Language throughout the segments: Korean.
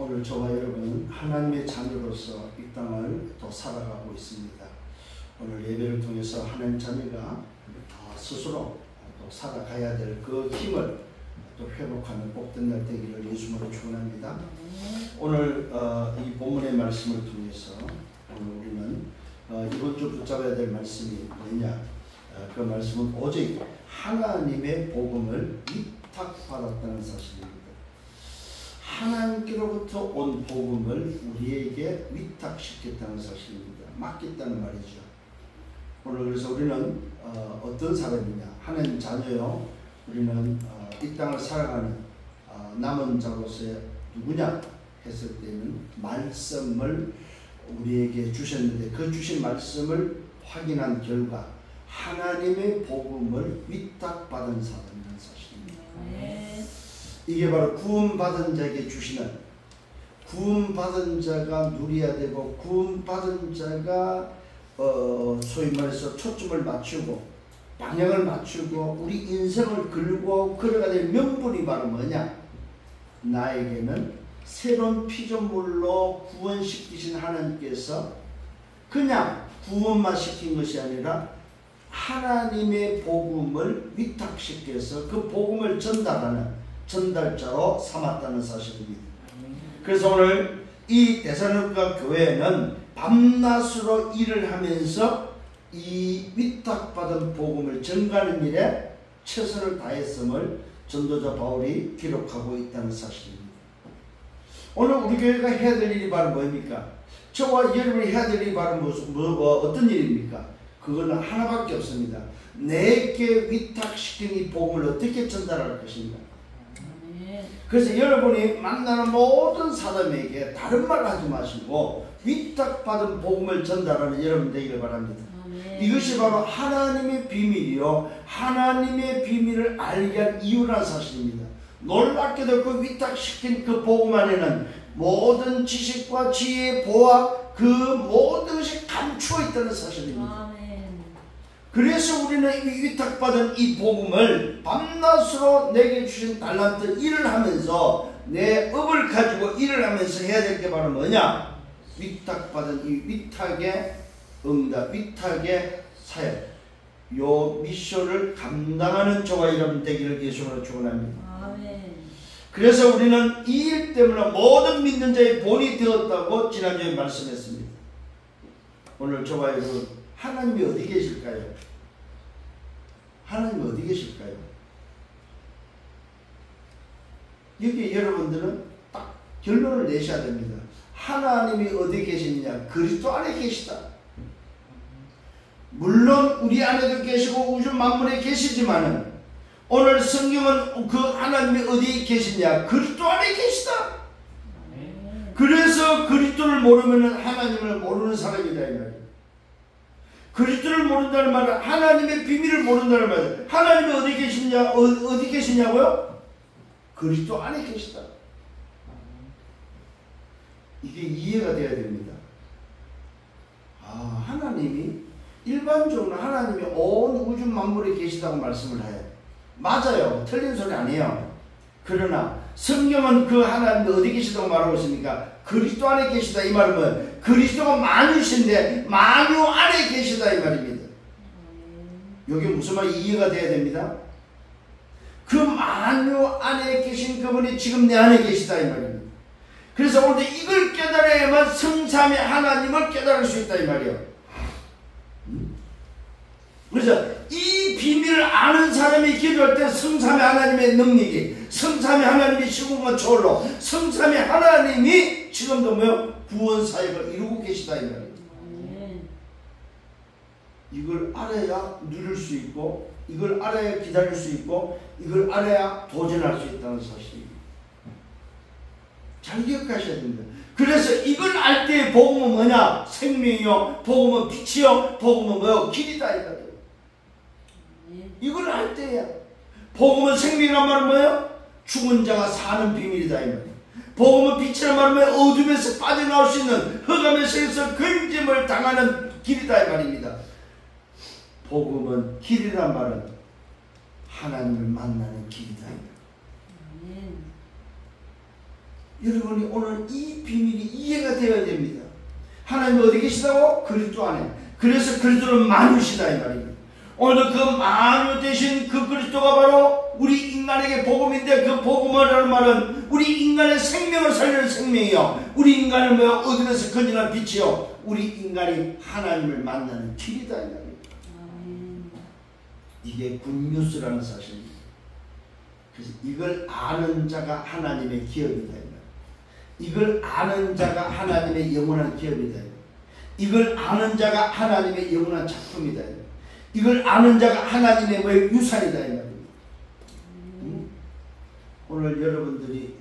오늘 저와 여러분은 하나님의 자녀로서 이 땅을 또 살아가고 있습니다. 오늘 예배를 통해서 하나님 자녀가 스스로 또 살아가야 될 그 힘을 또 회복하는 복된 날 되기를 예수님으로 축원합니다. 오늘 이 본문의 말씀을 통해서 오늘 우리는 이번 주 붙잡아야 될 말씀이 뭐냐? 그 말씀은 오직 하나님의 복음을 위탁받았다는 사실입니다. 하나님께로부터 온 복음을 우리에게 위탁시켰다는 사실입니다. 맡겼다는 말이죠. 오늘 그래서 우리는 어떤 사람이냐? 하나님 자녀요. 우리는 이 땅을 살아가는 남은 자로서의 누구냐 했을 때는 말씀을 우리에게 주셨는데 그 주신 말씀을 확인한 결과 하나님의 복음을 위탁받은 사람이라는 사실입니다. 네. 이게 바로 구원받은 자에게 주시는, 구원받은 자가 누려야 되고 구원받은 자가 소위 말해서 초점을 맞추고 방향을 맞추고 우리 인생을 걸고 걸어가는 명분이 바로 뭐냐? 나에게는 새로운 피조물로 구원시키신 하나님께서 그냥 구원만 시킨 것이 아니라 하나님의 복음을 위탁시켜서 그 복음을 전달하는 전달자로 삼았다는 사실입니다. 그래서 오늘 이 데살로니가 교회는 밤낮으로 일을 하면서 이 위탁받은 복음을 전가하는 일에 최선을 다했음을 전도자 바울이 기록하고 있다는 사실입니다. 오늘 우리 교회가 해야 될 일이 바로 뭡니까? 저와 여러분이 해야 될 일이 바로 어떤 일입니까? 그거는 하나밖에 없습니다. 내게 위탁시킨 이 복음을 어떻게 전달할 것인가? 그래서 여러분이 만나는 모든 사람에게 다른 말 하지 마시고 위탁받은 복음을 전달하는 여러분 되기를 바랍니다. 이것이 바로 하나님의 비밀이요, 하나님의 비밀을 알게 한 이유라는 사실입니다. 놀랍게도 그 위탁시킨 그 복음 안에는 모든 지식과 지혜, 보아 그 모든 것이 감추어 있다는 사실입니다. 그래서 우리는 이 위탁받은 이 복음을 밤낮으로 내게 주신 달란트 일을 하면서 내 업을 가지고 일을 하면서 해야 될 게 바로 뭐냐? 위탁받은 이 위탁의 응답, 위탁의 사역, 요 미션을 감당하는 저와 여러분 되기를 예수님으로 축원합니다. 그래서 우리는 이 일 때문에 모든 믿는 자의 본이 되었다고 지난주에 말씀했습니다. 오늘 저와 여러분 하나님이 어디 계실까요? 하나님이 어디 계실까요? 여기 여러분들은 딱 결론을 내셔야 됩니다. 하나님이 어디 계시느냐? 그리스도 안에 계시다. 물론 우리 안에도 계시고 우주 만물에 계시지만은 오늘 성경은 그 하나님이 어디 계시냐? 그리스도 안에 계시다. 그래서 그리스도를 모르면 하나님을 모르는 사람이다 이 말이에요. 그리스도를 모른다는 말은 하나님의 비밀을 모른다는 말이에요. 하나님이 어디 계시냐? 어디 계시냐고요? 그리스도 안에 계시다. 이게 이해가 돼야 됩니다. 하나님이 일반적으로 하나님이 온 우주 만물에 계시다고 말씀을 해요. 맞아요. 틀린 소리 아니에요. 그러나 성경은 그 하나님이 어디 계시다고 말하고 있습니까? 그리스도 안에 계시다 이 말은 뭐예요? 그리스도가 만유신데 만유 안에 계시다 이 말입니다. 이게 무슨 말이 이해가 돼야 됩니다. 그 만유 안에 계신 그분이 지금 내 안에 계시다 이 말입니다. 그래서 오늘 이걸 깨달아야만 성삼위 하나님을 깨달을 수 있다 이 말이에요. 그래서 이 비밀을 아는 사람이 기도할 때 성삼위 하나님의 능력이, 성삼위 하나님의 시공과 초월로 성삼위 하나님이 지금도 구원 사역을 이루고 계시다 이 말이에요. 이걸 알아야 누릴 수 있고, 이걸 알아야 기다릴 수 있고, 이걸 알아야 도전할 수 있다는 사실입니다. 잘 기억하셔야 됩니다. 그래서 이걸 알 때의 복음은 뭐냐? 생명이요, 복음은 빛이요, 복음은 뭐요? 길이다 이 말이에요. 이걸 알 때야. 복음은 생명이란 말은 뭐예요? 죽은 자가 사는 비밀이다 이 말이에요. 복음은 빛이란 말은 뭐예요? 어둠에서 빠져나올 수 있는 흑암의 세계에서 건짐을 당하는 길이다 이 말입니다. 복음은 길이란 말은 하나님을 만나는 길이다 이 말이에요. 여러분이 오늘 이 비밀이 이해가 되어야 됩니다. 하나님이 어디 계시다고? 그리스도 안에. 그래서 그리스도는 만유시다 이 말입니다. 오늘도 그 만유 되신 그 그리스도가 바로 우리 인간에게 복음인데, 그 복음이라는 말은 우리 인간의 생명을 살리는 생명이요, 우리 인간을 뭐 어둠에서 건지는 빛이요, 우리 인간이 하나님을 만나는 길이다 이 말입니다. 이게 굿뉴스라는 사실입니다. 그래서 이걸 아는 자가 하나님의 기업이다. 이걸 아는 자가 하나님의 영원한 기업이다. 이걸 아는 자가 하나님의 영원한 작품이다. 이걸 아는 자가 하나님의 뭐 유산이다. 이 말입니다. 오늘 여러분들이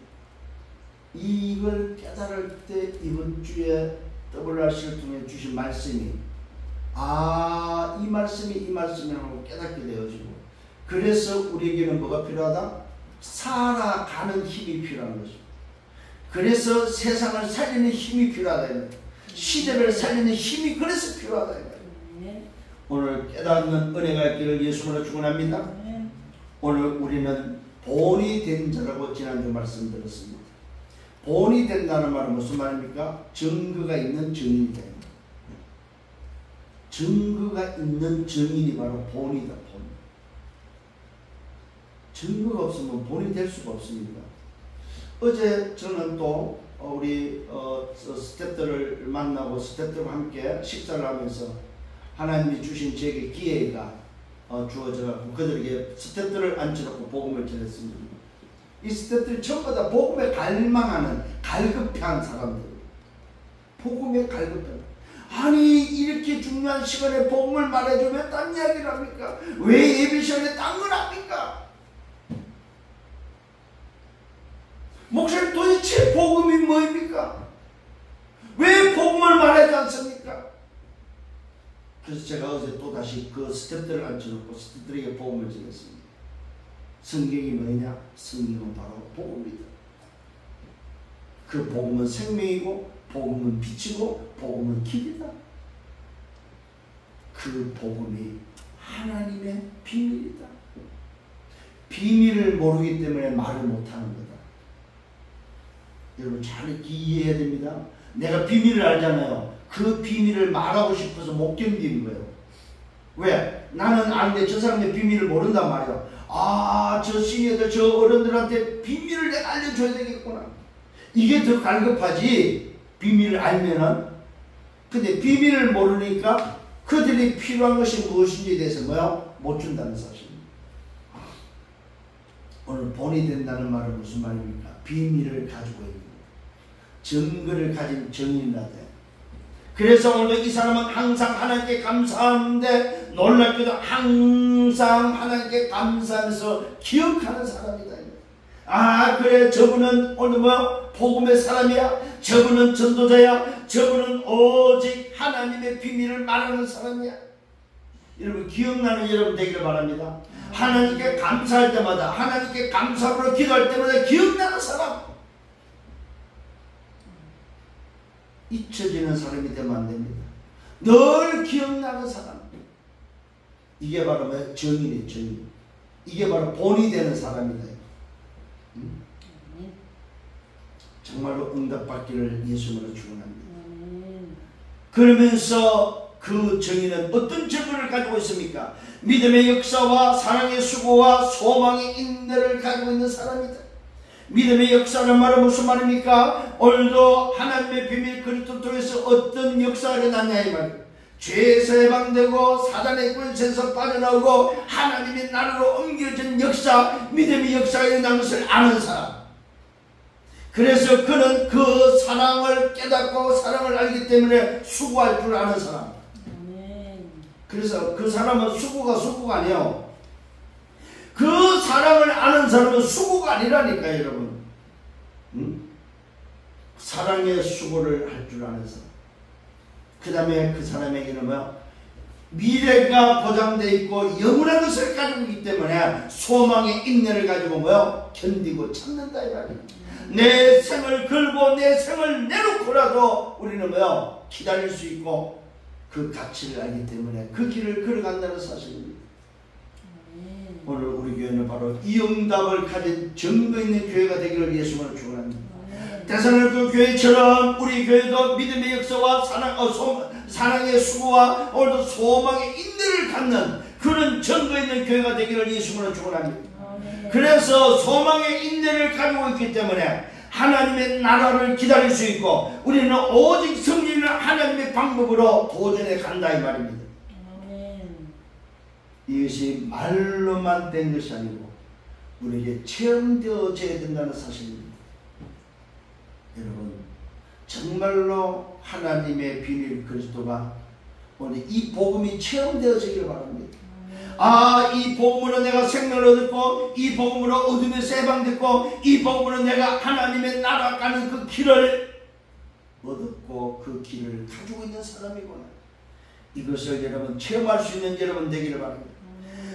이걸 깨달을 때 이번 주에 WRC를 통해 주신 말씀이, 이 말씀이라고 깨닫게 되어지고, 그래서 우리에게는 뭐가 필요하다? 살아가는 힘이 필요한 것입니다. 그래서 세상을 살리는 힘이 필요하다. 시대를 살리는 힘이 그래서 필요하다. 오늘 깨닫는 은혜가 있기를 예수님으로 축원합니다. 오늘 우리는 본이 된 자라고 지난주 말씀드렸습니다. 본이 된다는 말은 무슨 말입니까? 증거가 있는 증인이다. 증거가 있는 증인이 바로 본이다. 본. 증거가 없으면 본이 될 수가 없습니다. 어제 저는 또 우리 스태프들을 만나고 스태프들과 함께 식사를 하면서 하나님이 주신 제게 기회가 주어져서 그들에게 스태프들을 앉혀놓고 복음을 전했습니다. 이 스태프들이 전부 다 복음에 갈망하는 갈급한 사람들. 복음에 갈급한. 아니 이렇게 중요한 시간에 복음을 말해주면 딴 이야기를 합니까? 왜 예배 시간에 딴 걸 합니까? 목사님 도대체 복음이 뭐입니까? 왜 복음을 말하지 않습니까? 그래서 제가 어제 또다시 그 스태프들을 앉혀놓고 스태프들에게 복음을 전했습니다. 성경이 뭐냐? 성경은 바로 복음이다. 그 복음은 생명이고, 복음은 빛이고, 복음은 길이다. 그 복음이 하나님의 비밀이다. 비밀을 모르기 때문에 말을 못하는 거다. 여러분 잘 이해해야 됩니다. 내가 비밀을 알잖아요. 그 비밀을 말하고 싶어서 못 견디는 거예요. 왜? 나는 아는데 저 사람의 비밀을 모른단 말이야. 저 시니어들, 저 어른들한테 비밀을 내가 알려줘야 되겠구나. 이게 더 갈급하지, 비밀을 알면은. 근데 비밀을 모르니까 그들이 필요한 것이 무엇인지에 대해서 못 준다는 사실입니다. 오늘 본이 된다는 말은 무슨 말입니까? 비밀을 가지고 있는 것, 증거를 가진 증인이라 돼. 그래서 오늘 이 사람은 항상 하나님께 감사하는데, 놀랍게도 항상 하나님께 감사하면서 기억하는 사람이다. 그래, 저분은 오늘 복음의 사람이야. 저분은 전도자야. 저분은 오직 하나님의 비밀을 말하는 사람이야. 여러분 기억나는 여러분 되기를 바랍니다. 하나님께 감사할 때마다, 하나님께 감사로 기도할 때마다 기억나는 사람. 잊혀지는 사람이 되면 안 됩니다. 늘 기억나는 사람. 이게 바로 정인이에요. 정인. 이게 바로 본이 되는 사람이다. 정말로 응답받기를 예수님으로 축원합니다. 그러면서 그 정인은 어떤 증거를 가지고 있습니까? 믿음의 역사와 사랑의 수고와 소망의 인내를 가지고 있는 사람이다. 믿음의 역사는 말은 무슨 말입니까? 오늘도 하나님의 비밀 그리스도 통해서 어떤 역사가 일어났냐 이 말이에요. 죄에서 해방되고 사단의 권세에서 빠져나오고 하나님의 나라로 옮겨진 역사, 믿음의 역사가 일어난 것을 아는 사람. 그래서 그는 그 사랑을 깨닫고 사랑을 알기 때문에 수고할 줄 아는 사람. 그래서 그 사람은 수고가 아니에요. 그 사랑을 아는 사람은 수고가 아니라니까요, 여러분. 사랑의 수고를 할 줄 아는 사람. 그 다음에 그 사람에게는 미래가 보장되어 있고 영원한 것을 가지고 있기 때문에 소망의 인내를 가지고 견디고 참는다 이 말이에요. 내 생을 걸고 내 생을 내놓고라도 우리는 기다릴 수 있고 그 가치를 알기 때문에 그 길을 걸어간다는 사실입니다. 오늘 우리 교회는 바로 이 응답을 가진 증거 있는 교회가 되기를 예수님으로 축원합니다. 데살로니가 교회처럼 우리 교회도 믿음의 역사와 사랑의 수고와 오늘도 소망의 인내를 갖는 그런 전도 있는 교회가 되기를 예수님으로 축원합니다. 그래서 소망의 인내를 가지고 있기 때문에 하나님의 나라를 기다릴 수 있고 우리는 오직 성리는 하나님의 방법으로 도전해 간다 이 말입니다. 이것이 말로만 된 것이 아니고 우리에게 체험되어져야 된다는 사실입니다. 여러분 정말로 하나님의 비밀 그리스도가 오늘 이 복음이 체험되어지길 바랍니다. 이 복음으로 내가 생명을 얻었고 이 복음으로 어둠에서 해방됐고 이 복음으로 내가 하나님의 나라 가는 그 길을 얻었고 그 길을 가지고 있는 사람이구나. 이것을 여러분 체험할 수 있는 여러분 되기를 바랍니다.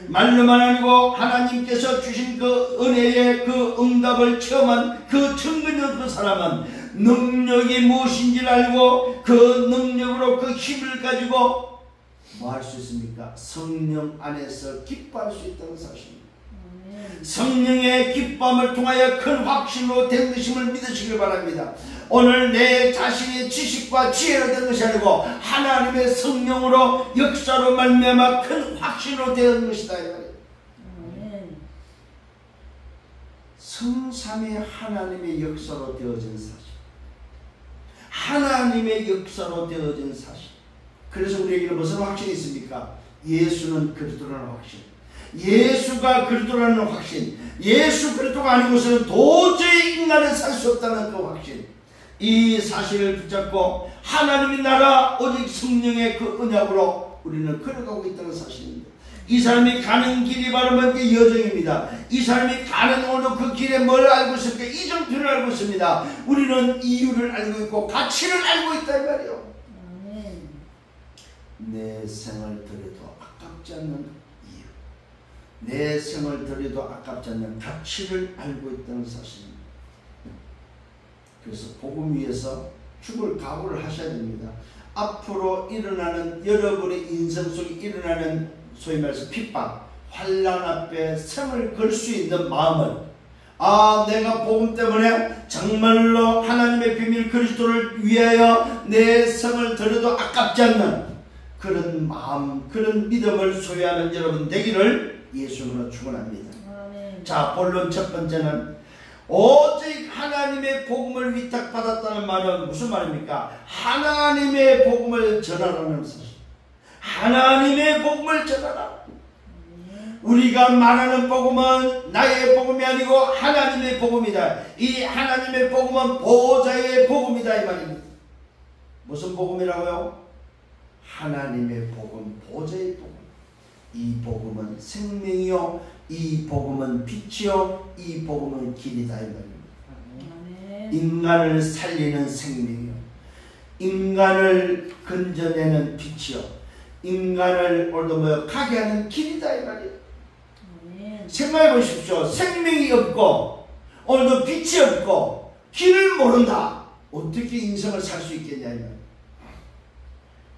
말로만 아니고 하나님께서 주신 그 은혜의 그 응답을 체험한 그 증거는 그 사람은 능력이 무엇인지를 알고 그 능력으로 그 힘을 가지고 뭐 할 수 있습니까? 성령 안에서 기뻐할 수 있다는 사실입니다. 성령의 기쁨을 통하여 큰 확신으로 된 것임을 믿으시길 바랍니다. 오늘 내 자신의 지식과 지혜로 된 것이 아니고 하나님의 성령으로 역사로 말미암아 큰 확신으로 된 것이다 이 말이에요. 성삼위 하나님의 역사로 되어진 사실, 하나님의 역사로 되어진 사실. 그래서 우리에게는 무슨 확신이 있습니까? 예수는 그리스도라는 확신, 예수가 그리스도라는 확신, 예수 그리스도가 아니고서는 도저히 인간은 살 수 없다는 그 확신, 이 사실을 붙잡고 하나님의 나라 오직 성령의 그 언약으로 우리는 걸어가고 있다는 사실입니다. 이 사람이 가는 길이 바로 뭐게 여정입니다. 이 사람이 가는 오늘 그 길에 뭘 알고 있을까? 이정표를 알고 있습니다. 우리는 이유를 알고 있고 가치를 알고 있다 이 말이에요. 내 생을 들여도 아깝지 않는 이유, 내 생을 들여도 아깝지 않는 가치를 알고 있다는 사실입니다. 그래서 복음 위에서 죽을 각오를 하셔야 됩니다. 앞으로 일어나는 여러분의 인생 속에 일어나는 소위 말해서 핍박, 환난 앞에 생을 걸 수 있는 마음을 내가 복음 때문에 정말로 하나님의 비밀 그리스도를 위하여 내 생을 들여도 아깝지 않는 그런 마음, 그런 믿음을 소유하는 여러분 되기를 예수님으로 축원합니다. 자, 본론 첫 번째는 오직 하나님의 복음을 위탁받았다는 말은 무슨 말입니까? 하나님의 복음을 전하라는 사실. 하나님의 복음을 전하라. 우리가 말하는 복음은 나의 복음이 아니고 하나님의 복음이다. 이 하나님의 복음은 보호자의 복음이다 이 말입니다. 무슨 복음이라고요? 하나님의 복음, 보호자의 복음. 이 복음은 생명이요, 이 복음은 빛이요, 이 복음은 길이다 이 말입니다. 인간을 살리는 생명이요, 인간을 건져내는 빛이요, 인간을 오늘도 가게 하는 길이다 이 말이에요. 생각해 보십시오. 생명이 없고 오늘도 빛이 없고 길을 모른다. 어떻게 인생을 살 수 있겠냐 이 말이에요.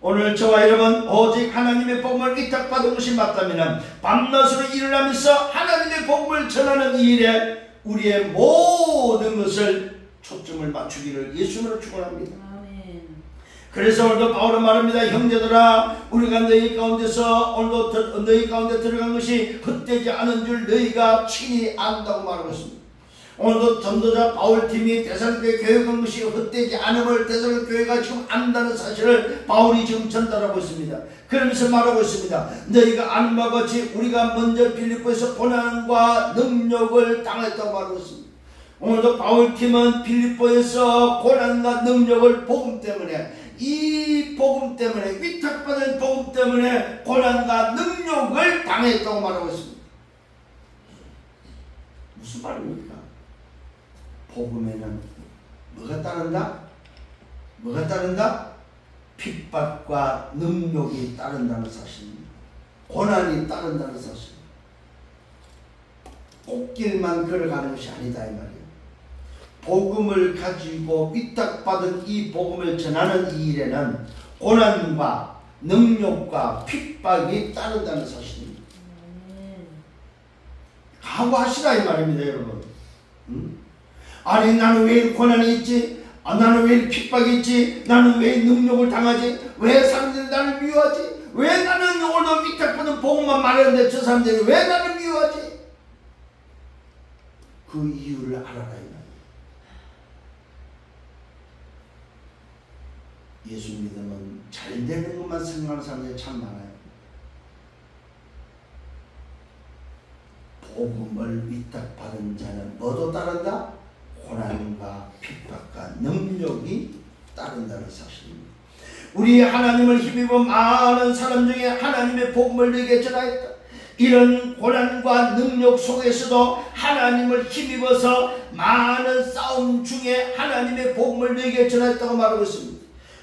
오늘 저와 여러분 오직 하나님의 복음을 위탁받은 것이 맞다면 밤낮으로 일을 하면서 하나님의 복음을 전하는 이 일에 우리의 모든 것을 초점을 맞추기를 예수님으로 축원합니다. 그래서 오늘도 바울은 말합니다. 형제들아, 우리가 너희 가운데서 오늘도 너희 가운데 들어간 것이 헛되지 않은 줄 너희가 친히 안다고 말하고 있습니다. 오늘도 전도자 바울팀이 데살로니가 교회 간 것이 헛되지 않음을 데살로니가 교회가 지금 안다는 사실을 바울이 지금 전달하고 있습니다. 그러면서 말하고 있습니다. 너희가 아는 바와 같이 우리가 먼저 빌립보에서 고난과 능력을 당했다고 말하고 있습니다. 오늘도 바울팀은 빌립보에서 고난과 능력을 복음 때문에, 이 복음 때문에, 위탁받은 복음 때문에 고난과 능력을 당했다고 말하고 있습니다. 무슨 말입니까? 복음에는 뭐가 따른다? 뭐가 따른다? 핍박과 능력이 따른다는 사실입니다. 고난이 따른다는 사실. 꽃길만 걸어가는 것이 아니다 이 말이에요. 복음을 가지고 위탁받은 이 복음을 전하는 이 일에는 고난과 능력과 핍박이 따른다는 사실입니다. 각오하시라 이 말입니다 여러분. 아니 나는 왜 고난이 있지? 나는 왜 핍박이 있지? 나는 왜 능력을 당하지? 왜 사람들이 나를 미워하지? 왜 나는 오늘도 위탁받은 복음만 말하는데 저 사람들이 왜 나를 미워하지? 그 이유를 알아라. 예수 믿으면 잘 되는 것만 생각하는 사람들이 참 많아요. 복음을 위탁받은 자는 뭐도 따른다? 고난과 핍박과 능력이 따른다는 사실입니다. 우리 하나님을 힘입어 많은 사람 중에 하나님의 복음을 너에게 전하였다. 이런 고난과 능력 속에서도 하나님을 힘입어서 많은 싸움 중에 하나님의 복음을 너에게 전하였다고 말하고 있습니다.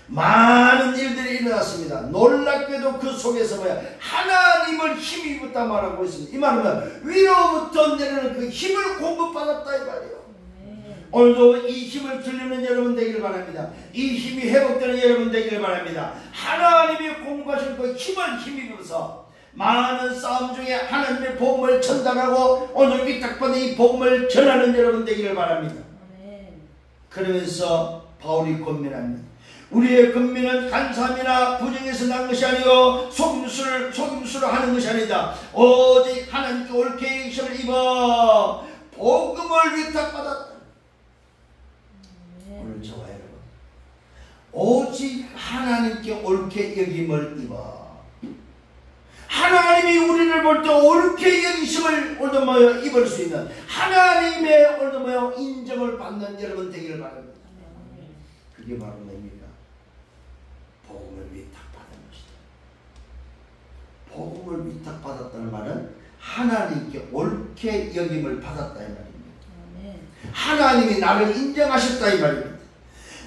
많은 일들이 일어났습니다. 놀랍게도 그 속에서 하나님을 힘입었다 말하고 있습니다. 이 말은 위로부터 내려오는 그 힘을 공급받았다 이 말이에요. 오늘도 이 힘을 들리는 여러분 되기를 바랍니다. 이 힘이 회복되는 여러분 되기를 바랍니다. 하나님이 공급하신 그 힘을 힘입어서 많은 싸움 중에 하나님의 복음을 전달하고 오늘 위탁받은 이 복음을 전하는 여러분 되기를 바랍니다. 그러면서 바울이 권면합니다. 우리의 근면은 간사함이나 부정에서 난 것이 아니요 속임수로 하는 것이 아니다. 오직 하나님께 옳게 여김을 입어 복음을 위탁받았다. 오늘 저와 여러분 오직 하나님께 옳게 여김을 입어 하나님이 우리를 볼 때 옳게 여기심을 오늘 입을 수 있는 하나님의 오늘 인정을 받는 여러분 되기를 바랍니다. 그게 바로 뭡니까? 복음을 위탁받은 것이다. 복음을 위탁받았다는 말은 하나님께 옳게 여김을 받았다 이 말입니다. 하나님이 나를 인정하셨다 이 말입니다.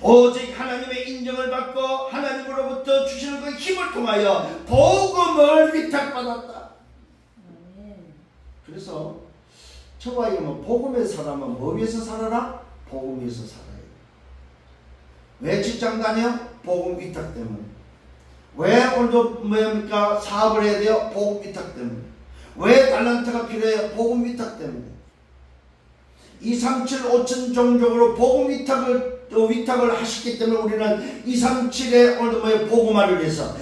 오직 하나님의 인정을 받고 하나님으로부터 주시는 그 힘을 통하여 복음을 위탁받았다. 그래서 저와 이거는 복음의 사람은 뭐 위해서 살아라? 복음 위해서 살아요. 왜 직장 다녀? 복음 위탁 때문에. 왜 오늘도 뭡니까? 사업을 해야 돼요? 복음 위탁 때문에. 왜 달란트가 필요해요? 복음 위탁 때문에. 237, 5천 종족으로 복음 위탁을 하셨기 때문에 우리는 237의 오늘도 복음화를 위해서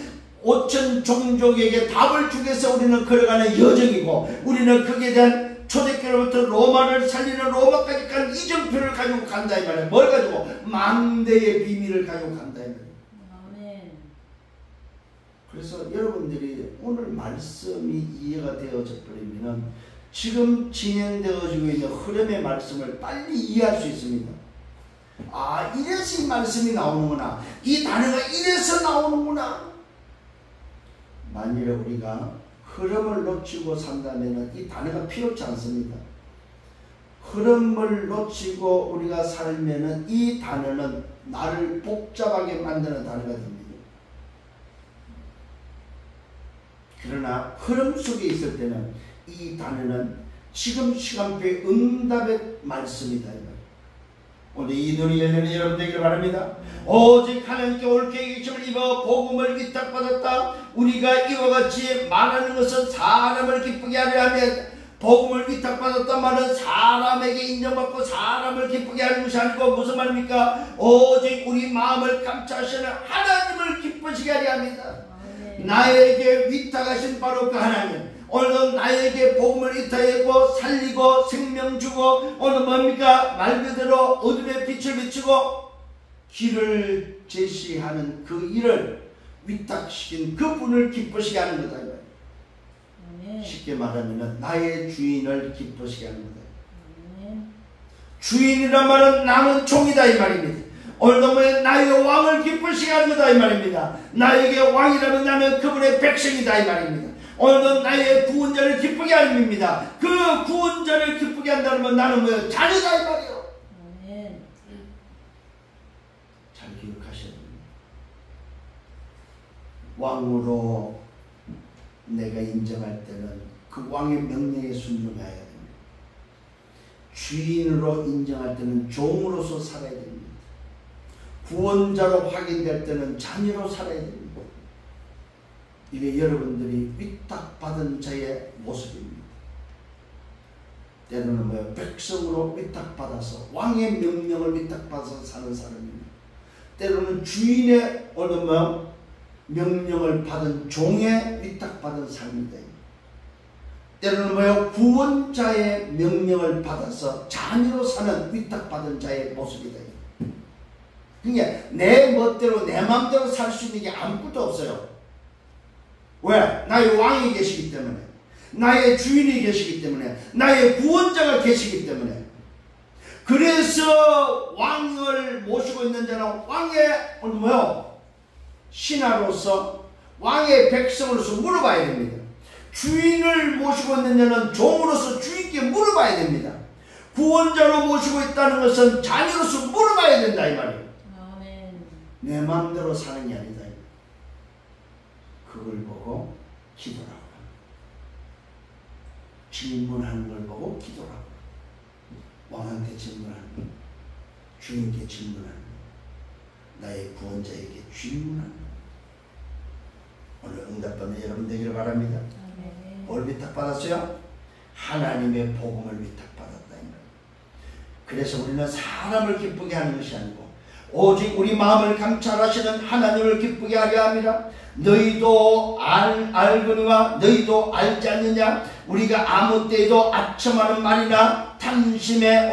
5천 종족에게 답을 주기 위해서 우리는 걸어가는 여정이고 우리는 거기에 대한 초대교회로부터 로마를 살리는 로마까지 간 이정표를 가지고 간다 이 말이에요. 뭘 가지고? 만대의 비밀을 가지고 간다 이 말이에요. 아멘. 그래서 여러분들이 오늘 말씀이 이해가 되어져 버리면 지금 진행되어지고 있는 흐름의 말씀을 빨리 이해할 수 있습니다. 아, 이래서 이 말씀이 나오는구나. 이 단어가 이래서 나오는구나. 만일에 우리가 흐름을 놓치고 산다면 이 단어가 필요치 않습니다. 흐름을 놓치고 우리가 살면 이 단어는 나를 복잡하게 만드는 단어가 됩니다. 그러나 흐름 속에 있을 때는 이 단어는 지금 시간표의 응답의 말씀이다. 오늘 이 눈이 열리는 여러분 되기를 바랍니다. 오직 하나님께 옳게 여김을 입어 복음을 위탁받았다. 우리가 이와 같이 말하는 것은 사람을 기쁘게 하려 하면 복음을 위탁받았단 말은 사람에게 인정받고 사람을 기쁘게 하는 것이 아니고 무슨 말입니까? 오직 우리 마음을 감찰하시는 하나님을 기쁘시게 하려 합니다. 나에게 위탁하신 바로 그 하나님, 오늘도 나에게 복음을 위탁하고 살리고 생명 주고 오늘 뭡니까? 말 그대로 어둠의 빛을 비추고 길을 제시하는 그 일을 위탁시킨 그분을 기쁘시게 하는 거다. 쉽게 말하면 나의 주인을 기쁘시게 하는 거다. 주인이란 말은 나는 종이다 이 말입니다. 오늘도 나의 왕을 기쁘시게 하는 거다 이 말입니다. 나에게 왕이라면 나는 그분의 백성이다 이 말입니다. 오늘도 나의 구원자를 기쁘게 하는 겁니다. 그 구원자를 기쁘게 한다는 건 나는 뭐예요? 자녀다 이 말이에요. 잘 기억하셔야 됩니다. 왕으로 내가 인정할 때는 그 왕의 명령에 순종해야 됩니다. 주인으로 인정할 때는 종으로서 살아야 됩니다. 구원자로 확인될 때는 자녀로 살아야 됩니다. 이게 여러분들이 위탁받은 자의 모습입니다. 때로는 뭐예요? 백성으로 위탁받아서 왕의 명령을 위탁받아서 사는 사람입니다. 때로는 주인의 명령을 받은 종의 위탁받은 삶이다. 때로는 뭐예요? 구원자의 명령을 받아서 자녀로 사는 위탁받은 자의 모습이다. 그러니까 내 멋대로 내 마음대로 살 수 있는 게 아무것도 없어요. 왜? 나의 왕이 계시기 때문에, 나의 주인이 계시기 때문에, 나의 구원자가 계시기 때문에. 그래서 왕을 모시고 있는 자는 왕의 신하로서, 왕의 백성으로서 물어봐야 됩니다. 주인을 모시고 있는 자는 종으로서 주인께 물어봐야 됩니다. 구원자로 모시고 있다는 것은 자녀로서 물어봐야 된다 이 말이에요. 아멘. 내 마음대로 사는 게 아니다. 그걸 보고 기도라고. 질문하는 걸 보고 기도라고. 왕한테 질문하는 거, 주인께 질문하는 거, 나의 구원자에게 질문하는 거. 오늘 응답받는 여러분 되기를 바랍니다. 뭘 위탁받았어요? 하나님의 복음을 위탁받았다. 그래서 우리는 사람을 기쁘게 하는 것이 아니고 오직 우리 마음을 감찰하시는 하나님을 기쁘게 하려 함이라. 너희도 알거니와 너희도 알지 않느냐? 우리가 아무 때에도 아첨하는 말이나 탐심의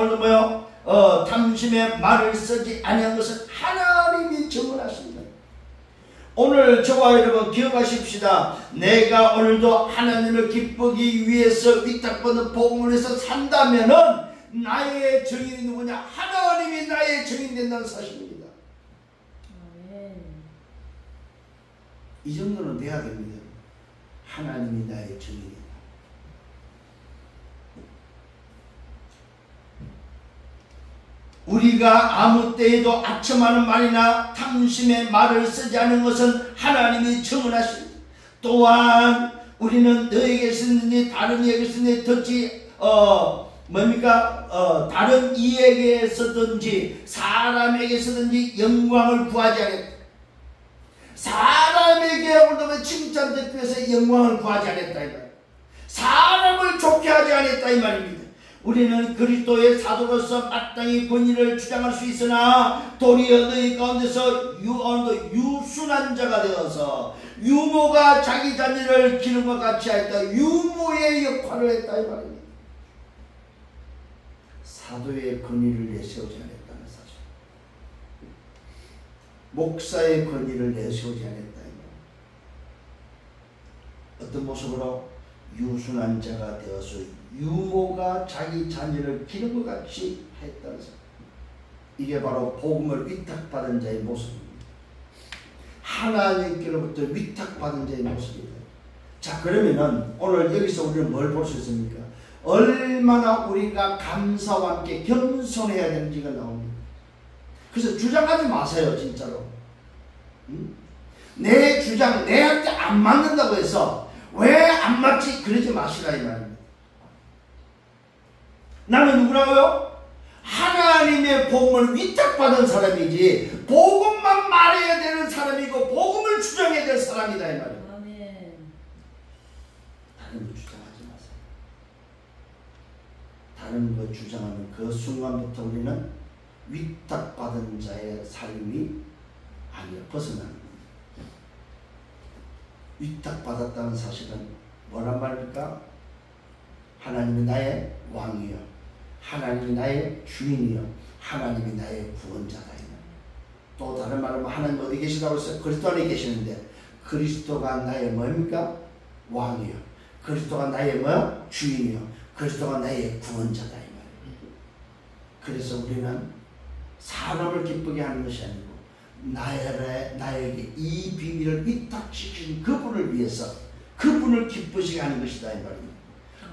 탐심의 말을 쓰지 아니한 것은 하나님이 증언하십니다. 오늘 저와 여러분 기억하십시다. 내가 오늘도 하나님을 기쁘기 위해서 위탁받은 복음을 해서 산다면은 나의 증인이 누구냐? 하나님이 나의 증인 된다는 사실입니다. 이 정도는 돼야 됩니다. 하나님이 나의 증인이다. 우리가 아무 때에도 아첨하는 말이나 탐심의 말을 쓰지 않은 것은 하나님이 증언하십니다. 또한 우리는 너에게 쓰느니 다른 이에게 쓰느니 듣지 다른 이에게서든지 사람에게서든지 영광을 구하지 않았다. 사람에게 오늘도 칭찬 듣기 위해서 영광을 구하지 않았다 이 말. 사람을 좋게 하지 않았다 이 말입니다. 우리는 그리스도의 사도로서 마땅히 권위를 주장할 수 있으나 도리어 너희 가운데서 유순한 자가 되어서 유모가 자기 자녀를 기는 것 같이 하였다. 유모의 역할을 했다 이 말입니다. 사도의 권위를 내세우지 않았다는 사실. 목사의 권위를 내세우지 않았다 이 말. 어떤 모습으로? 유순한 자가 되어서 유모가 자기 자녀를 기는 것 같이 했다는 사실. 이게 바로 복음을 위탁받은 자의 모습입니다. 하나님께로부터 위탁받은 자의 모습입니다. 자, 그러면은 오늘 여기서 우리는 뭘 볼 수 있습니까? 얼마나 우리가 감사와 함께 겸손해야 되는지가 나옵니다. 그래서 주장하지 마세요, 진짜로. 내 주장, 내한테 안 맞는다고 해서 왜 안 맞지? 그러지 마시라 이 말입니다. 나는 누구라고요? 하나님의 복음을 위탁받은 사람이지 복음만 말해야 되는 사람이고 복음을 주장해야 될 사람이다 이 말이에요. 다른 거 주장하지 마세요. 다른 거 주장하는 그 순간부터 우리는 위탁받은 자의 삶이 아니라 벗어나는 겁니다. 위탁받았다는 사실은 뭐란 말입니까? 하나님이 나의 왕이요, 하나님이 나의 주인이요, 하나님이 나의 구원자다. 또 다른 말로 하나님 어디 계시다고 했어요? 그리스도 안에 계시는데 그리스도가 나의 뭡니까? 왕이요, 그리스도가 나의 주인이요, 그리스도가 나의 구원자다 이 말이에요. 그래서 우리는 사람을 기쁘게 하는 것이 아니고 나에게 이 비밀을 위탁시킨 그분을 위해서 그분을 기쁘시게 하는 것이다 이 말입니다.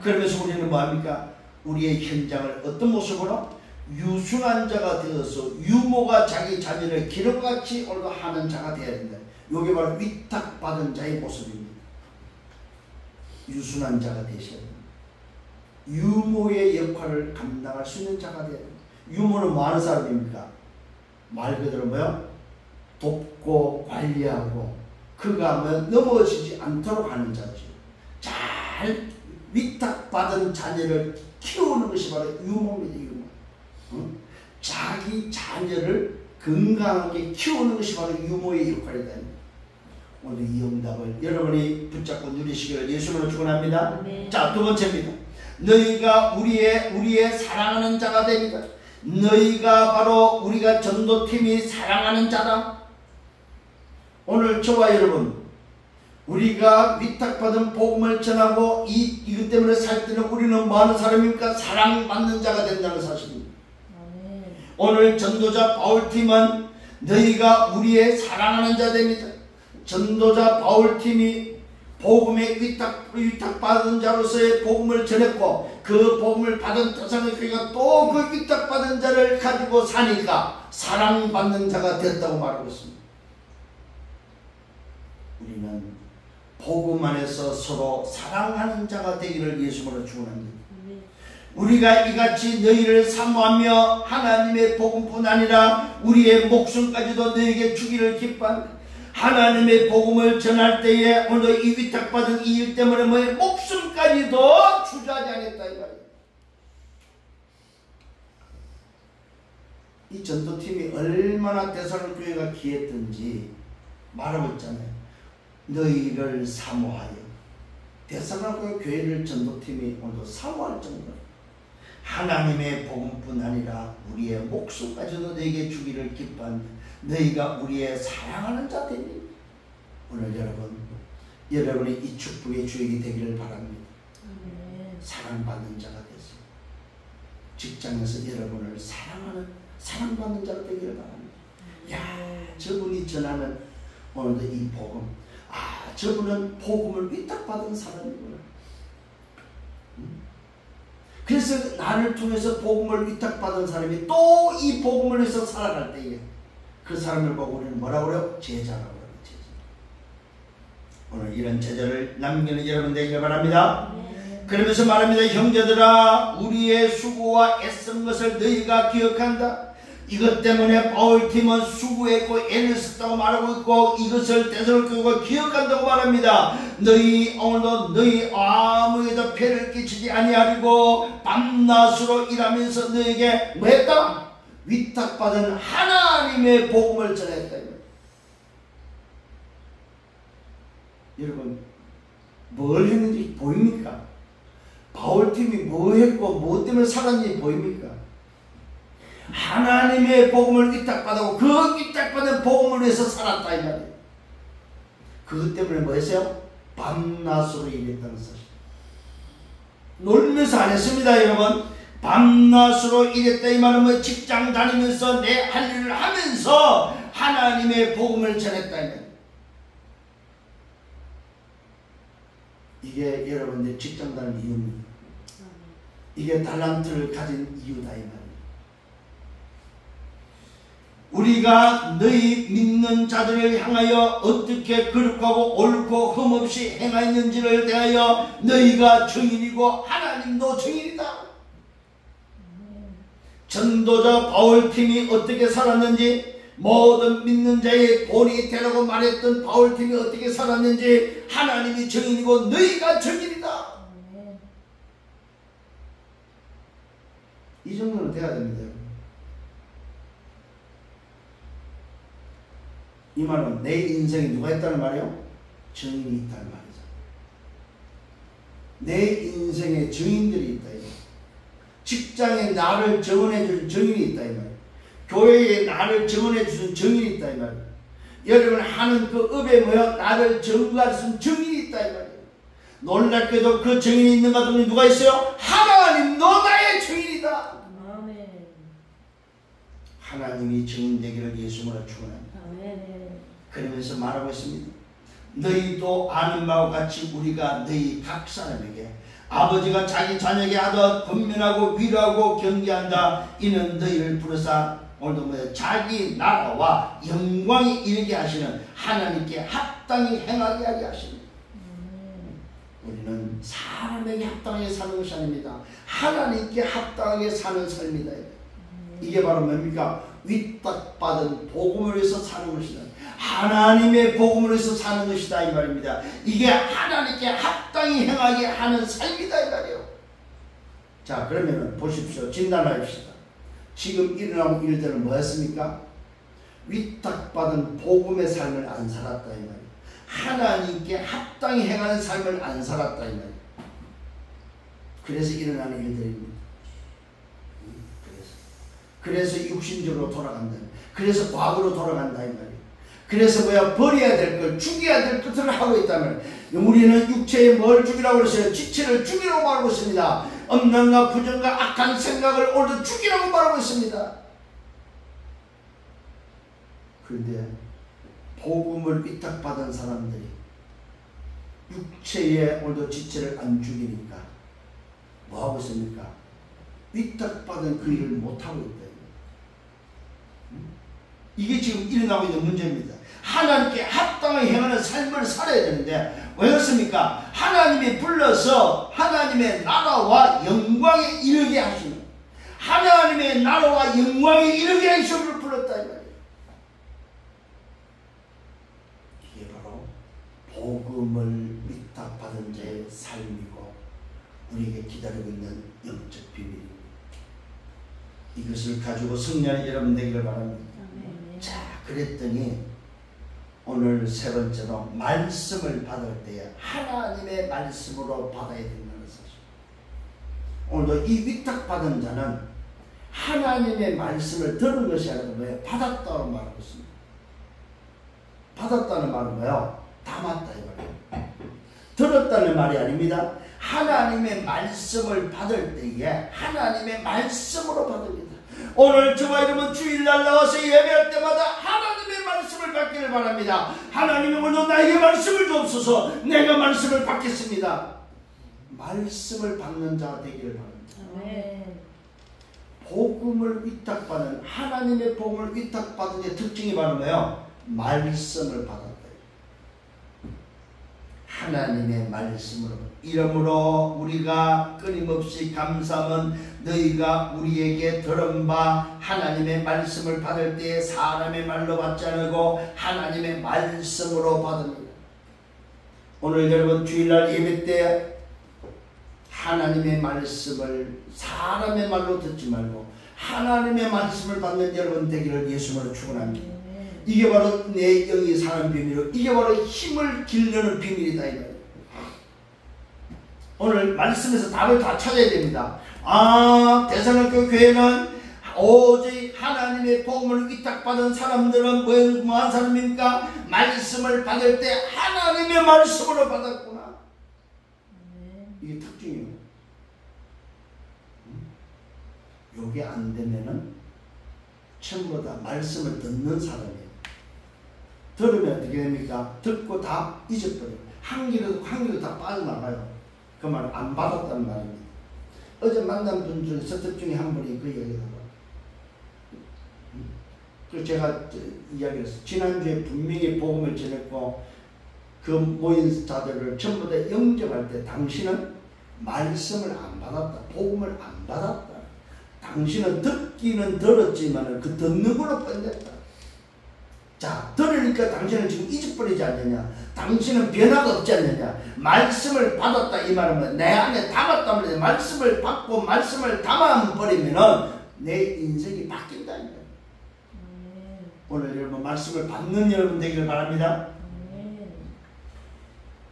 그러면서 우리는 뭐합니까? 우리의 현장을 어떤 모습으로? 유순한 자가 되어서 유모가 자기 자녀를 기름같이 오늘도 하는 자가 되어야 된다. 이게 바로 위탁받은 자의 모습입니다. 유순한 자가 되셔야 됩니다. 유모의 역할을 감당할 수 있는 자가 되어야 됩니다. 유모는 뭐 하는 사람입니까? 말 그대로 뭐요? 돕고 관리하고 그가 넘어지지 않도록 하는 자죠. 잘 위탁받은 자녀를 키우는 것이 바로 유모입니다. 유모. 자기 자녀를 건강하게 키우는 것이 바로 유모의 역할이다. 오늘 이 응답을 여러분이 붙잡고 누리시기를 예수님으로 축원합니다. 자, 두 번째입니다. 너희가 우리의 사랑하는 자가 됩니다. 너희가 바로 우리가 전도팀이 사랑하는 자다. 오늘 저와 여러분, 우리가 위탁받은 복음을 전하고 이것 때문에 살 때는 우리는 뭐 하는 사람입니까? 사랑받는 자가 된다는 사실입니다. 오늘 전도자 바울팀은 너희가 우리의 사랑하는 자 됩니다. 전도자 바울팀이 복음의 위탁받은 자로서의 복음을 전했고 그 복음을 받은 대상이니까 또 그 위탁받은 자를 가지고 사니까 사랑받는 자가 됐다고 말하고 있습니다. 우리는 복음 안에서 서로 사랑하는 자가 되기를 예수님으로 축원합니다. 우리가 이같이 너희를 사모하며 하나님의 복음뿐 아니라 우리의 목숨까지도 너희에게 주기를 기뻐합니다. 하나님의 복음을 전할 때에 오늘 이 위탁받은 이 일 때문에 너희 목숨까지도 주저하지 않겠다 이 말이에요. 이 전도팀이 얼마나 데살로니가교회가 귀했던지 말하고 있잖아요. 너희를 사모하여. 데살로니가 교회를 전도팀이 오늘도 사모할 정도로 하나님의 복음뿐 아니라 우리의 목숨까지도 너에게 주기를 기뻐합니다. 너희가 우리의 사랑하는 자 되니 오늘 여러분이 이 축복의 주역이 되기를 바랍니다. 사랑받는 자가 되세요. 직장에서 여러분을 사랑받는 자가 되기를 바랍니다. 야, 저분이 전하는 오늘도 이 복음, 저분은 복음을 위탁받은 사람이구나. 그래서 나를 통해서 복음을 위탁받은 사람이 또 이 복음을 위해서 살아갈 때에 그 사람을 보고 우리는 뭐라고 그래요? 제자라고 그래요. 제자. 오늘 이런 제자를 남기는 여러분 되기를 바랍니다. 그러면서 말합니다. 형제들아, 우리의 수고와 애쓴 것을 너희가 기억한다. 이것 때문에 바울팀은 수고했고 애를 썼다고 말하고 있고 이것을 데살로니가교회가 기억한다고 말합니다. 오늘도 너희 아무에도 폐를 끼치지 아니하리고 밤낮으로 일하면서 너에게 뭐 했다? 위탁받은 하나님의 복음을 전했다. 여러분, 뭘 했는지 보입니까? 바울팀이 뭐 했고 뭐 때문에 살았는지 보입니까? 하나님의 복음을 위탁받고 그 위탁받은 복음을 위해서 살았다 이 말이에요. 그것 때문에 뭐 했어요? 밤낮으로 일했다는 사실. 놀면서 안 했습니다 여러분. 밤낮으로 일했다 이 말은 뭐 직장 다니면서 내 할 일을 하면서 하나님의 복음을 전했다 이 말이에요. 이게 여러분들 직장 다니는 이유입니다. 이게 달란트를 가진 이유다 이 말이에요. 우리가 너희 믿는 자들을 향하여 어떻게 거룩하고 옳고 흠없이 행하였는지를 대하여 너희가 증인이고 하나님도 증인이다. 전도자 바울팀이 어떻게 살았는지, 모든 믿는 자의 본이 되라고 말했던 바울팀이 어떻게 살았는지 하나님이 증인이고 너희가 증인이다. 이 정도는 돼야 됩니다. 이 말은 내 인생에 누가 있다는 말이에요? 증인이 있다는 말이죠. 내 인생에 증인들이 있다. 직장에 나를 증언해 줄 증인이 있다. 이 말이에요. 교회에 나를 증언해 주는 증인이 있다. 이 말이에요. 여러분 하는 그 업에 뭐야? 나를 증거할 수 있는 증인이 있다. 이 말이에요. 놀랍게도 그 증인이 있는 가운데 누가 있어요? 하나님, 너 나의 증인이다. 아멘. 하나님이 증인 되기를 예수님으로 축원합니다. 그러면서 말하고 있습니다. 너희도 아는 바와 같이 우리가 너희 각 사람에게 아버지가 자기 자녀에게 하듯 권면하고 위로하고 경계한다. 이는 너희를 부르사 오늘도 자기 나라와 영광이 이르게 하시는 하나님께 합당히 행하게 하게 하십니다. 우리는 사람에게 합당하게 사는 것이 아닙니다. 하나님께 합당하게 사는 삶이다. 이게 바로 뭡니까? 위탁받은 복음을 위해서 사는 것이다. 하나님의 복음을 위해서 사는 것이다 이 말입니다. 이게 하나님께 합당히 행하게 하는 삶이다 이 말이에요. 자, 그러면 보십시오. 진단합시다. 지금 일어나는 일들은 뭐였습니까? 위탁받은 복음의 삶을 안 살았다 이 말이에요. 하나님께 합당히 행하는 삶을 안 살았다 이 말이에요. 그래서 일어나는 일들입니다. 그래서 육신적으로 돌아간다. 그래서 과거로 돌아간다 이 말이에요. 그래서 뭐야? 버려야 될 걸, 죽여야 될 것을 하고 있다면, 우리는 육체에 뭘 죽이라고 그랬어요? 지체를 죽이라고 말하고 있습니다. 엄명과 부정과 악한 생각을 오늘도 죽이라고 말하고 있습니다. 그런데 복음을 위탁받은 사람들이 육체에 오늘도 지체를 안 죽이니까 뭐 하고 있습니까? 위탁받은 그 일을 못하고 있다. 이게 지금 일어나고 있는 문제입니다. 하나님께 합당하게 행하는 삶을 살아야 되는데 왜 그렇습니까? 하나님이 불러서 하나님의 나라와 영광에 이르게 하시는, 하나님의 나라와 영광에 이르게 하시는 불렀다 이 말이에요. 이게 바로 복음을 위탁받은 자의 삶이고 우리에게 기다리고 있는 영적 비밀입니다. 이것을 가지고 승리하는 여러분 되기를 바랍니다. 자, 그랬더니 오늘 세 번째로 말씀을 받을 때에 하나님의 말씀으로 받아야 된다는 사실. 오늘도 이 위탁받은 자는 하나님의 말씀을 들은 것이 아니라 뭐예요? 받았다고 말하고 있습니다. 받았다는 말은 뭐예요? 담았다 이 말이에요. 들었다는 말이 아닙니다. 하나님의 말씀을 받을 때에 하나님의 말씀으로 받습니다. 오늘 저와 여러분 주일날 나와서 예배할 때마다 하나님의 말씀을 받기를 바랍니다. 하나님이 오늘 나에게 말씀을 주옵소서. 내가 말씀을 받겠습니다. 말씀을 받는 자가 되기를 바랍니다. 아멘. 복음을 위탁받는, 하나님의 복음을 위탁받은 데 특징이 바로 뭐예요? 말씀을 받았다. 하나님의 말씀으로. 이러므로 우리가 끊임없이 감사함은 너희가 우리에게 들은 바 하나님의 말씀을 받을 때 사람의 말로 받지 않고 하나님의 말씀으로 받습니다. 오늘 여러분 주일날 예배 때 하나님의 말씀을 사람의 말로 듣지 말고 하나님의 말씀을 받는 여러분 되기를 예수님으로 축원합니다. 이게 바로 내 영이 사는 비밀이고 이게 바로 힘을 기르는 비밀이다 이 말이에요. 오늘 말씀에서 답을 다 찾아야 됩니다. 대살로니가 교회는 오직 하나님의 복음을 위탁받은 사람들은 뭐한 사람입니까? 말씀을 받을 때 하나님의 말씀으로 받았구나. 이게 특징이에요. 요게 안 되면은 전부 다 말씀을 듣는 사람이에요. 들으면 어떻게 됩니까? 듣고 다 잊어버려요. 한 길도 다 빠져나가요. 그 말은 안 받았다는 말입니다. 어제 만난 분 중에 서텝 중에 한 분이 그 이야기를 하고, 그래서 제가 이야기를 했어요. 지난주에 분명히 복음을 전했고 그 모인 자들을 전부 다 영접할 때 당신은 말씀을 안 받았다. 복음을 안 받았다. 당신은 듣기는 들었지만 그 듣는 걸로 끝냈다. 자, 들으니까 당신은 지금 잊어버리지 않느냐? 당신은 변화가 없지 않느냐? 말씀을 받았다 이 말은 내 안에 담았다 말이야. 말씀을 받고 말씀을 담아버리면은 내 인생이 바뀐다. 오늘 여러분 말씀을 받는 여러분 되기를 바랍니다.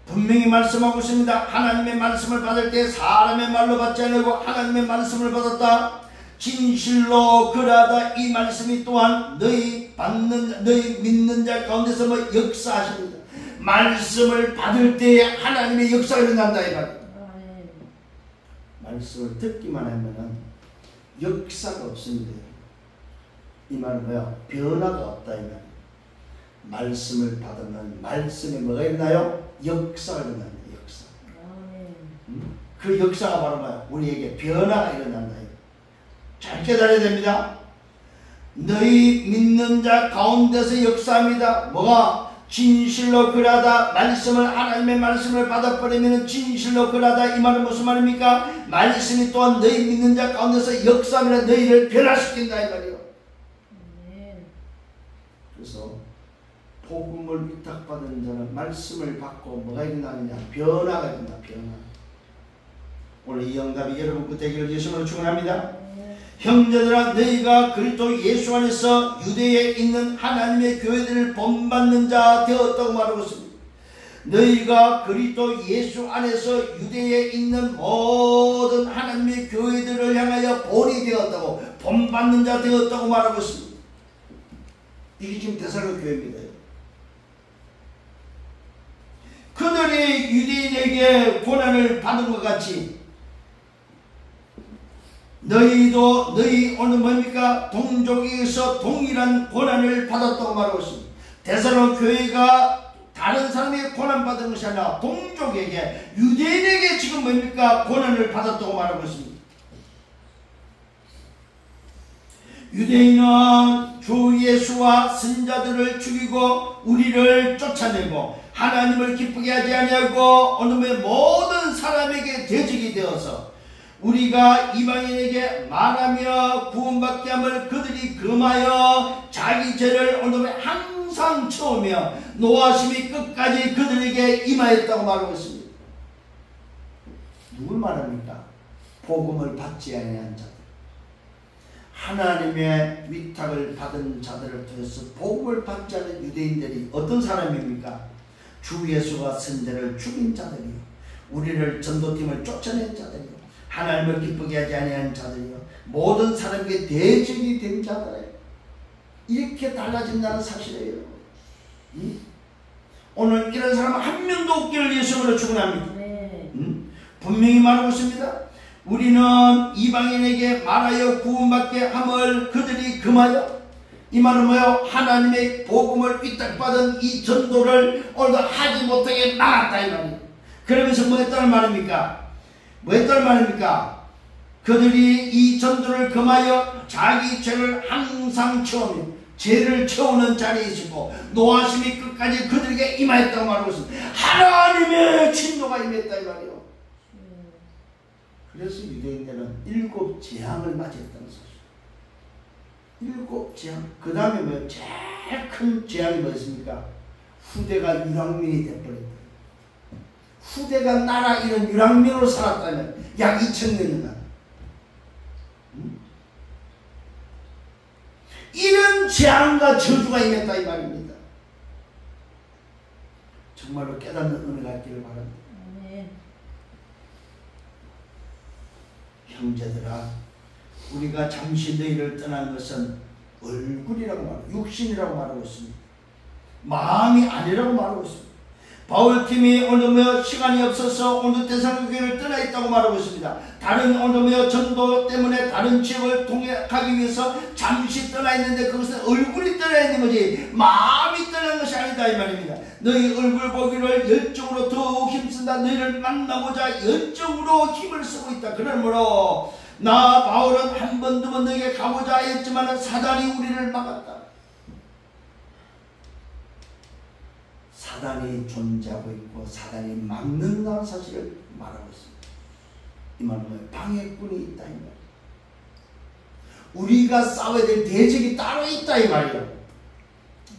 분명히 말씀하고 있습니다. 하나님의 말씀을 받을 때 사람의 말로 받지 않고 하나님의 말씀을 받았다. 진실로 그러하다. 이 말씀이 또한 너희 믿는 자 가운데서 뭐 역사하십니다. 말씀을 받을 때에 하나님의 역사가 일어난다 이 말이에요. 말씀을 듣기만 하면은 역사가 없습니다. 이 말은 뭐야? 변화가 없다 이 말이에요. 말씀을 받으면 말씀에 뭐가 있나요? 역사가 일어납니다. 역사. 그 역사가 바로 뭐야? 우리에게 변화가 일어난다. 잘 깨달아야 됩니다. 너희 믿는 자 가운데서 역사합니다. 뭐가? 진실로 그러하다. 말씀을 하나님의 말씀을 받아버리면 진실로 그러하다. 이 말은 무슨 말입니까? 말씀이 또한 너희 믿는 자 가운데서 역사합니다. 너희를 변화시킨다 이 말이에요. 복음을 위탁받은 자는 말씀을 받고 뭐가 일어나느냐? 변화가 일어나. 변화. 오늘 이 응답이 여러분 그 되기를 예수님으로 축원합니다. 형제들아, 너희가 그리스도 예수 안에서 유대에 있는 하나님의 교회들을 본받는 자 되었다고 말하고 있습니다. 너희가 그리스도 예수 안에서 유대에 있는 모든 하나님의 교회들을 향하여 본이 되었다고, 본받는 자 되었다고 말하고 있습니다. 이게 지금 데살로니가 교회입니다. 그들이 유대인에게 고난을 받은 것 같이 너희도 너희 오늘 뭡니까? 동족에서 동일한 고난을 받았다고 말하고 있습니다. 데살로니가 교회가 다른 사람에게 고난받은 것이 아니라 동족에게, 유대인에게 지금 뭡니까? 고난을 받았다고 말하고 있습니다. 유대인은 주 예수와 선자들을 죽이고 우리를 쫓아내고 하나님을 기쁘게 하지 아니하고 오늘의 모든 사람에게 대적이 되어서 우리가 이방인에게 말하며 구원받게 함을 그들이 금하여 자기 죄를 오늘의 항상 채우며 노하심이 끝까지 그들에게 임하였다고 말하고 있습니다. 누굴 말합니까? 복음을 받지 아니한 자들, 하나님의 위탁을 받은 자들을 통해서 복음을 받지 않은 유대인들이 어떤 사람입니까? 주 예수가 선자를 죽인 자들이요, 우리를 전도팀을 쫓아낸 자들이요, 하나님을 기쁘게 하지 아니한 자들이요, 모든 사람에게 대적이 된 자들이에요. 이렇게 달라진다는 사실이에요. 오늘 이런 사람 한 명도 없기를 예수님으로 축원합니다. 분명히 말하고 있습니다. 우리는 이방인에게 말하여 구원받게 함을 그들이 금하여, 이 말은 뭐요? 하나님의 복음을 위탁받은 이 전도를 오늘도 하지 못하게 막았다 이 말이에요. 그러면서 뭐 했다는 말입니까? 뭐 했다는 말입니까? 그들이 이 전도를 금하여 자기 죄를 항상 채우며, 죄를 채우는 자리에 있고 노하심이 끝까지 그들에게 임하였다고 말하고 있습니다. 하나님의 진노가 임했다 이 말이에요. 그래서 유대인들은 7 재앙을 맞이했다는 사실. 7 재앙. 그 다음에 뭐 제일 큰 재앙이 뭐였습니까? 후대가 유랑민이 되어버렸다. 후대가 나라 이런 유랑민으로 살았다면 약 2000년이나 이런 재앙과 저주가 임했다 이 말입니다. 정말로 깨닫는 은혜가 있기를 바랍니다. 형제들아, 우리가 잠시 너희를 떠난 것은 얼굴이라고 말하고 육신이라고 말하고 있습니다. 마음이 아니라고 말하고 있습니다. 바울팀이 오늘 시간이 없어서 오늘 데살로니가 교회를 떠나 있다고 말하고 있습니다. 다른 오늘 전도 때문에 다른 지역을 통역하기 위해서 잠시 떠나 있는데 그것은 얼굴이 떠나 있는 거지 마음이 떠난 것이 아니다 이 말입니다. 너희 얼굴 보기를 열정으로 더욱 힘쓴다. 너희를 만나고자 열정으로 힘을 쓰고 있다. 그러므로 나 바울은 한 번 두 번 너에게 가고자 했지만 사단이 우리를 막았다. 사단이 존재하고 있고 사단이 막는다는 사실을 말하고 있습니다. 이 말은 방해꾼이 있다 이 말이에요. 우리가 싸워야 될 대적이 따로 있다 이 말이에요.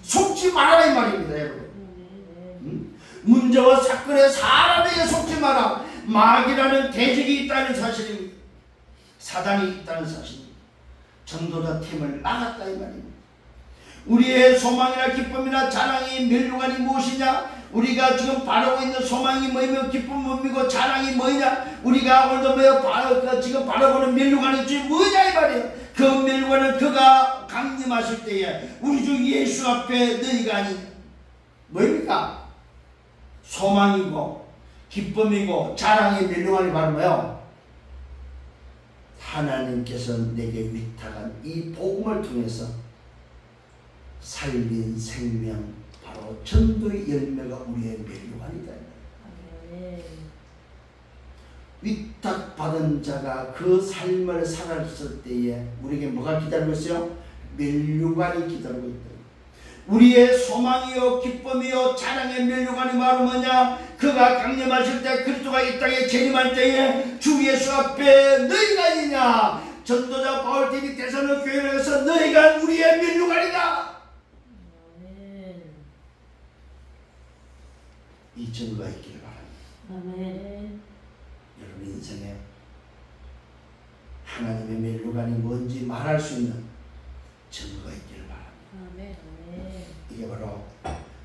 속지 말아라 이 말입니다 여러분. 문제와 사건에 사람에게 속지 마라. 마귀라는 대적이 있다는 사실입니다. 사단이 있다는 사실입니다. 전도자 팀을 막았다 이 말입니다. 우리의 소망이나 기쁨이나 자랑이 멸류관이 무엇이냐? 우리가 지금 바라고 있는 소망이 뭐이며 기쁨은 뭡니까? 자랑이 뭐냐? 우리가 오늘도 지금 바라보는 멸류관이 지금 뭐냐 이 말이에요. 그 멸류관은 그가 강림하실 때에 우리 주 예수 앞에 너희가 아니냐? 뭐입니까? 소망이고 기쁨이고 자랑의 멸류관이 바로 뭐예요? 하나님께서 내게 위탁한 이 복음을 통해서 살린 생명, 바로 전도의 열매가 우리의 멸류관이다. 위탁받은 자가 그 삶을 살았을 때에 우리에게 뭐가 기다리고 있어요? 멸류관이 기다리고 있다. 우리의 소망이요 기쁨이요 자랑의 멸류관이 바로 뭐냐? 그가 강림하실 때 그리스도가 이 땅에 재림할 때에 주 예수 앞에 너희가 아니냐? 전도자 바울팀이 데살로니가 교회에서 너희가 우리의 멸류관이다. 이 증거가 있기를 바랍니다. 아멘. 여러분 인생에 하나님의 멸류관이 뭔지 말할 수 있는 증거가 있기를 바랍니다. 아멘. 아멘. 이게 바로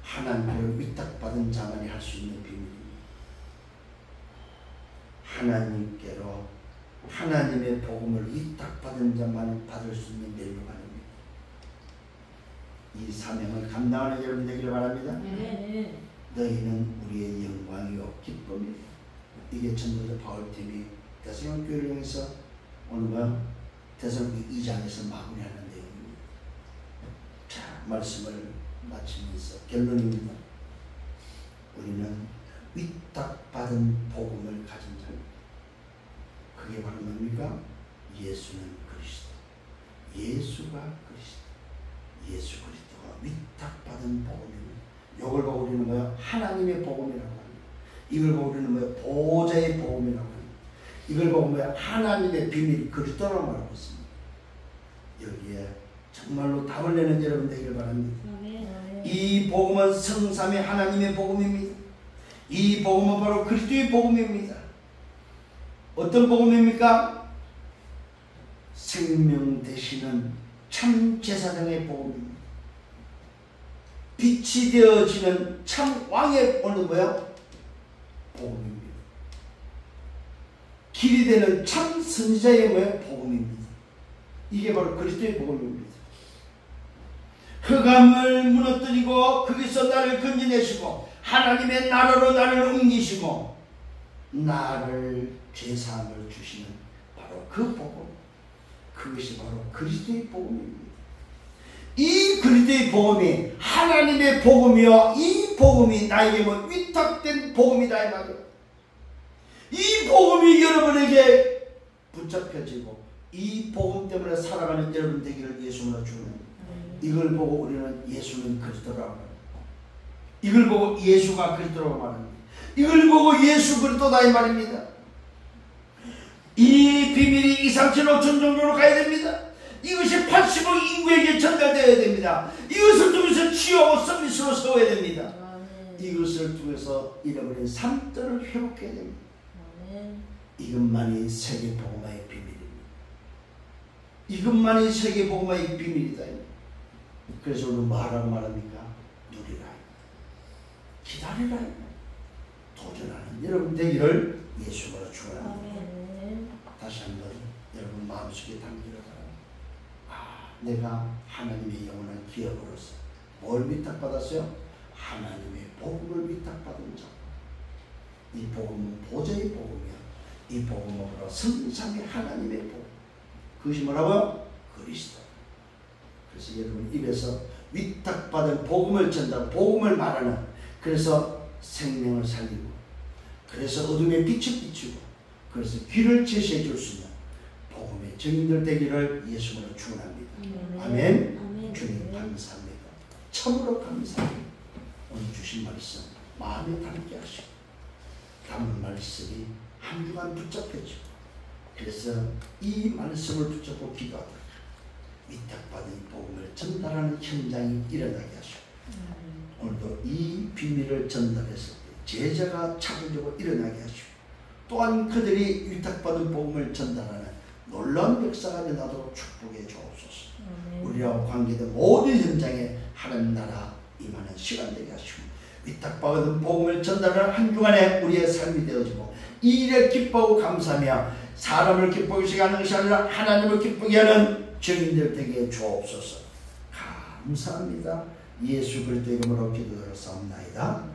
하나님을 위탁받은 자만이 할 수 있는 비밀입니다. 하나님께로 하나님의 복음을 위탁받은 자만 받을 수 있는 멸류관입니다. 이 사명을 감당하는 여러분 되기를 바랍니다. 아멘. 너희는 우리의 영광이요 기쁨이요. 이게 전도자 바울팀이 대성령 교회를 향해서 오늘 대성령 2장에서 마무리하는 내용입니다. 자, 말씀을 마치면서 결론입니다. 우리는 위탁받은 복음을 가진 자입니다. 그게 바로 뭡니까? 예수는 그리스도. 예수가 그리스도. 예수 그리스도가 위탁받은 복음입니다. 이걸 보고 우리는 뭐야? 하나님의 복음이라고 합니다. 이걸 보고 우리는 뭐야? 보좌의 복음이라고 합니다. 이걸 보고 뭐야? 하나님의 비밀 그리스도라고 말하고 있습니다. 여기에 정말로 답을 내는 여러분 되기를 바랍니다. 이 복음은 성삼위 하나님의 복음입니다. 이 복음은 바로 그리스도의 복음입니다. 어떤 복음입니까? 생명 되시는 참 제사장의 복음입니다. 빛이 되어지는 참 왕의 오늘 뭐야? 복음입니다. 길이 되는 참 선지자의 뭐야? 복음입니다. 이게 바로 그리스도의 복음입니다. 흑암을 무너뜨리고 거기서 나를 건져내시고 하나님의 나라로 나를 옮기시고 나를 죄사함을 주시는 바로 그 복음, 그것이 바로 그리스도의 복음입니다. 이 그리스도의 복음이 하나님의 복음이요, 이 복음이 나에게 위탁된 복음이다 이 말이에요. 이 복음이 여러분에게 붙잡혀지고 이 복음 때문에 살아가는 여러분 되기를 예수님으로 주는, 이걸 보고 우리는 예수는 그리스도라고 합니다. 이걸 보고 예수가 그리스도라고 말합니다. 이걸 보고 예수 그리스도다 이 말입니다. 이 비밀이 이상치로 전정적으로 가야 됩니다. 이것이 80억 인구에게 전달되어야 됩니다. 이것을 통해서 치유하고 서비스로 세워야 됩니다. 이것을 통해서 잃어버린 삶들을 회복해야 됩니다. 이것만이 세계 복음화의 비밀입니다. 이것만이 세계 복음화의 비밀이다. 그래서 오늘 뭐라고 말합니까? 누리라, 기다리라, 도전하는 여러분 되기를 예수로 축원합니다. 다시 한번 여러분 마음속에 담기를 바랍니다. 내가 하나님의 영원한 기업으로서 뭘 위탁받았어요? 하나님의 복음을 위탁받은 자. 이 복음은 보좌의 복음이야. 이 복음은 바로 성삼위 하나님의 복음. 그것이 뭐라고요? 그리스도. 그래서 여러분 입에서 위탁받은 복음을 전달, 복음을 말하는, 그래서 생명을 살리고, 그래서 어둠의 빛을 비추고, 그래서 길을 제시해 줄 수 있는 복음의 증인들 되기를 예수님으로 축원합니다. 아멘. 아멘. 주님 감사합니다. 참으로 감사합니다. 오늘 주신 말씀 마음에 담게 하시고, 담은 말씀이 한 주간 붙잡혀지고, 그래서 이 말씀을 붙잡고 기도하다 위탁받은 복음을 전달하는 현장이 일어나게 하시고, 오늘도 이 비밀을 전달했을 때 제자가 차별적으로 일어나게 하시고, 또한 그들이 위탁받은 복음을 전달하는 놀라운 역사가 일어나도록 축복해 주옵소서. 우리와 관계된 모든 현장에 하나님 나라 임하는 시간 되게 하시고, 위탁받은 복음을 전달하는 한 주간에 우리의 삶이 되어지고, 이 일에 기뻐하고 감사하며 사람을 기쁘게 하는 것이 아니라 하나님을 기쁘게 하는 증인들 되게 주옵소서. 감사합니다. 예수 그리스도 이름으로 기도드렸사옵나이다.